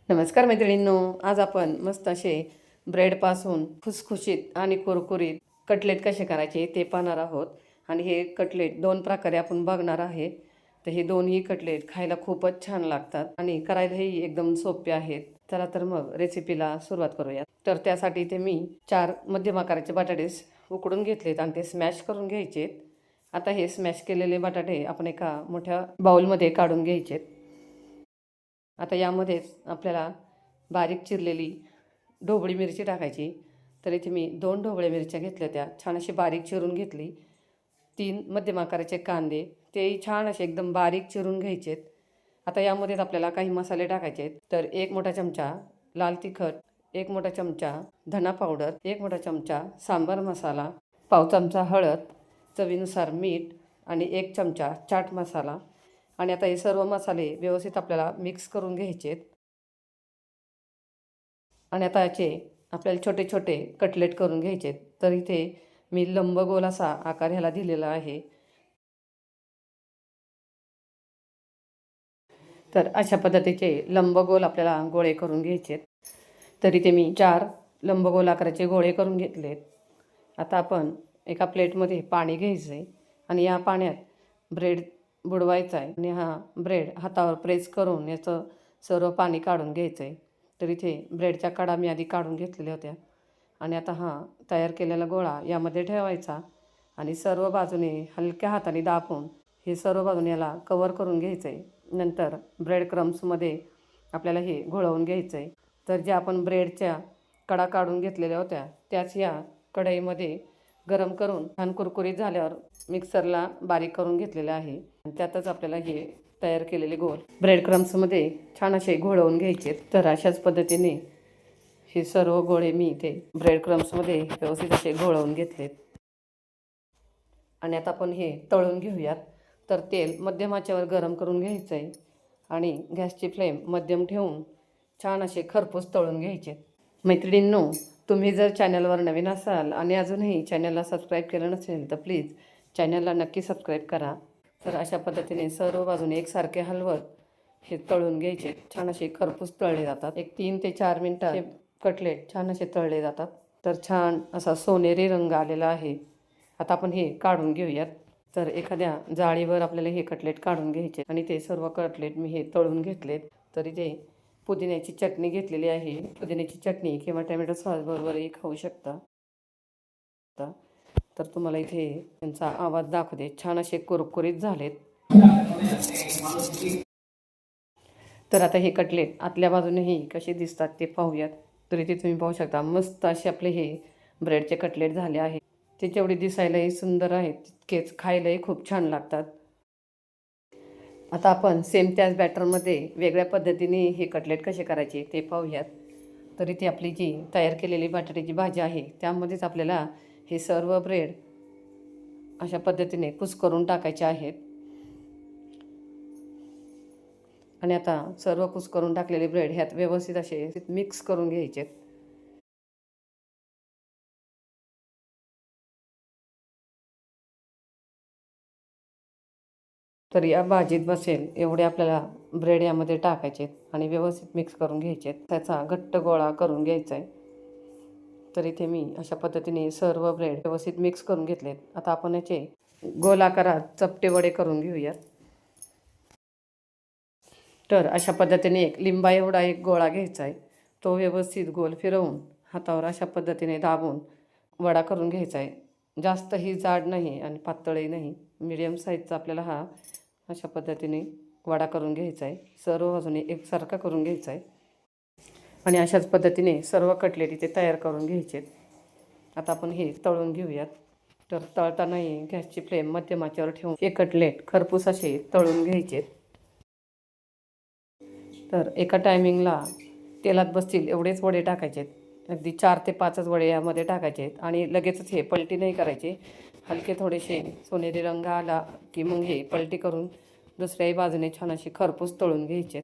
नमस्कार मैत्रिणींनो, आज आपण मस्त असे ब्रेडपासून खुसखुशीत आणि कुरकुरीत कटलेट कसे करायचे ते पाहणार आहोत. आणि हे कटलेट दोन प्रकारे आपण बघणार आहे. तर हे दोन्ही कटलेट खायला खूपच छान लागतात आणि करायलाही एकदम सोपे आहेत. चला तर मग रेसिपीला सुरुवात करूयात. तर त्यासाठी ते मी 4 मध्यम आकाराचे बटाटे उकडून घेतलेत आणि ते स्मॅश करून घ्यायचेत. आता हे स्मॅश केलेले बटाटे आपण एका मोठ्या बाउलमध्ये काढून घ्यायचेत. आता यामध्येच आपल्याला बारीक चिरलेली ढोबळी मिरची टाकायची. तर इथे मी 2 ढोबळ्या मिरच्या घेतल्या, त्या छान अशी बारीक चिरून घेतली. 3 मध्यम आकाराचे कांदे, तेही छान असे एकदम बारीक चिरून घ्यायचेत. आता यामध्येच आपल्याला काही मसाले टाकायचे आहेत. तर 1 मोठा चमचा लाल तिखट, 1 मोठा चमचा धना पावडर, 1 मोठा चमचा सांबार मसाला, पाव चमचा हळद, चवीनुसार मीठ आणि 1 चमचा चाट मसाला. आणि आता हे सर्व मसाले व्यवस्थित आपल्याला मिक्स करून घ्यायचे आहेत. आणि आता याचे आपल्याला छोटे छोटे कटलेट करून घ्यायचे आहेत. तर इथे मी लंबगोल असा आकार ह्याला दिलेला आहे. तर अशा पद्धतीचे लंबगोल आपल्याला गोळे करून घ्यायचे आहेत. तर इथे मी 4 लंबगोल आकाराचे गोळे करून घेतलेत. आता आपण एका प्लेटमध्ये पाणी घ्यायचं आहे आणि या पाण्यात ब्रेड बुडवायचा आहे आणि हा ब्रेड हातावर प्रेस करून याचं सर्व पाणी काढून घ्यायचं आहे. तर इथे ब्रेडच्या कडा मी आधी काढून घेतलेल्या होत्या. आणि आता हा तयार केलेला गोळा यामध्ये ठेवायचा आणि सर्व बाजूने हलक्या हाताने दाबून हे सर्व बाजूने याला कवर करून घ्यायचं आहे. नंतर ब्रेड क्रम्समध्ये आपल्याला हे घोळवून घ्यायचं आहे. तर ज्या आपण ब्रेडच्या कडा काढून घेतलेल्या होत्या त्याच या कढईमध्ये गरम करून छान कुरकुरीत झाल्यावर मिक्सरला बारीक करून घेतलेलं आहे. त्यातच आपल्याला हे तयार केलेले गोल ब्रेड क्रम्समध्ये छान असे घोळवून घ्यायचे. तर अशाच पद्धतीने हे सर्व गोळे मी इथे ब्रेड क्रम्समध्ये व्यवस्थित असे घोळवून घेतलेत. आणि आता आपण हे तळून घेऊयात. तर तेल मध्यम आचेवर गरम करून घ्यायचं आहे आणि गॅसची फ्लेम मध्यम ठेवून छान असे खरपूस तळून घ्यायचे. मैत्रिणींनो, तुम्ही जर चॅनलवर नवीन असाल आणि अजूनही चॅनलला सबस्क्राईब केलं नसेल तर प्लीज चॅनलला नक्की सबस्क्राईब करा. तर अशा पद्धतीने सर्व बाजूने एकसारखे हलवत हे तळून घ्यायचे. छान असे खरपूस तळले जातात. एक 3 ते 4 मिनटं कटलेट छान असे तळले जातात. तर छान असा सोनेरी रंग आलेला आहे. आता आपण हे काढून घेऊयात. तर एखाद्या जाळीवर आपल्याला हे कटलेट काढून घ्यायचे आणि ते सर्व कटलेट मी हे तळून घेतलेत. तर इथे पुदिन्याची चटणी घेतलेली आहे. पुदिन्याची चटणी किंवा टोमॅटो सॉस बरोबरही खाऊ शकता. तर तुम्हाला इथे त्यांचा आवाज दाखवते. छान असे कुरकुरीत झालेत. तर आता हे कटलेट आतल्या बाजूनेही कसे दिसतात ते पाहूयात. तर इथे तुम्ही पाहू शकता मस्त असे आपले हे ब्रेडचे कटलेट झाले आहेत. ते जेवढे दिसायलाही सुंदर आहेत तितकेच खायलाही खूप छान लागतात. आता आपण सेम त्याच बॅटरमध्ये वेगळ्या पद्धतीने हे कटलेट कसे करायचे ते पाहूयात. तर इथे आपली जी तयार केलेली बटाट्याची भाजी आहे त्यामध्येच आपल्याला हे सर्व ब्रेड अशा पद्धतीने कुस्करून टाकायचे आहेत. आणि आता सर्व कुस्करून टाकलेले ब्रेड ह्यात व्यवस्थित असे मिक्स करून घ्यायचे. तर या भाजीत बसेल एवढे आपल्याला ब्रेड यामध्ये टाकायचे आणि व्यवस्थित मिक्स करून घ्यायचे. त्याचा घट्ट गोळा करून घ्यायचा आहे. तर इथे मी अशा पद्धतीने सर्व ब्रेड व्यवस्थित मिक्स करून घेतलेत. आता आपण याचे गोलाकारात चपटे वडे करून घेऊयात. तर अशा पद्धतीने एक लिंबा एवढा एक गोळा घ्यायचा आहे. तो व्यवस्थित गोल फिरवून हातावर अशा पद्धतीने दाबून वडा करून घ्यायचा आहे. जास्तही जाड नाही आणि पातळही नाही, मीडियम साईजचा आपल्याला हा अशा पद्धतीने वडा करून घ्यायचा आहे. सर्व बाजूने एकसारखा करून घ्यायचा आहे आणि अशाच पद्धतीने सर्व कटलेट इथे तयार करून घ्यायचे. आता आपण हे तळून घेऊयात. तर तळतानाही गॅसची फ्लेम मध्यम आचेवर ठेवून हे कटलेट खरपूस असे तळून घ्यायचे. तर एका टायमिंगला तेलात बसतील एवढेच वडे टाकायचे. अगदी 4 ते 5च वडे यामध्ये टाकायचे आणि लगेचच हे पलटी नाही करायचे. हलके थोडेसे सोनेरी रंग आला की मग हे पलटी करून दुसऱ्याही बाजूने छान असे खरपूस तळून घ्यायचे.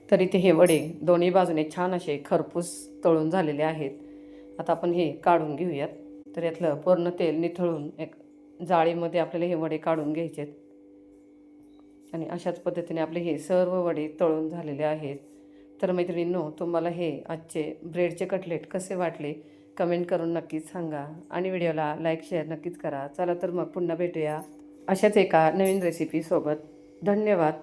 तर इथे हे वडे दोन्ही बाजूने छान असे खरपूस तळून झालेले आहेत. आता आपण हे काढून घेऊयात. तर यातलं पूर्ण तेल निथळून एक जाळीमध्ये आपल्याला हे वडे काढून घ्यायचे आणि अशाच पद्धतीने आपले हे सर्व वडे तळून झालेले आहेत. तर मैत्रिणींनो, तुम्हाला हे आजचे ब्रेडचे कटलेट कसे वाटले कमेंट करून नक्कीच सांगा आणि व्हिडिओला लाईक शेअर नक्कीच करा. चला तर मग पुन्हा भेटूया अशाच एका नवीन रेसिपीसोबत. धन्यवाद.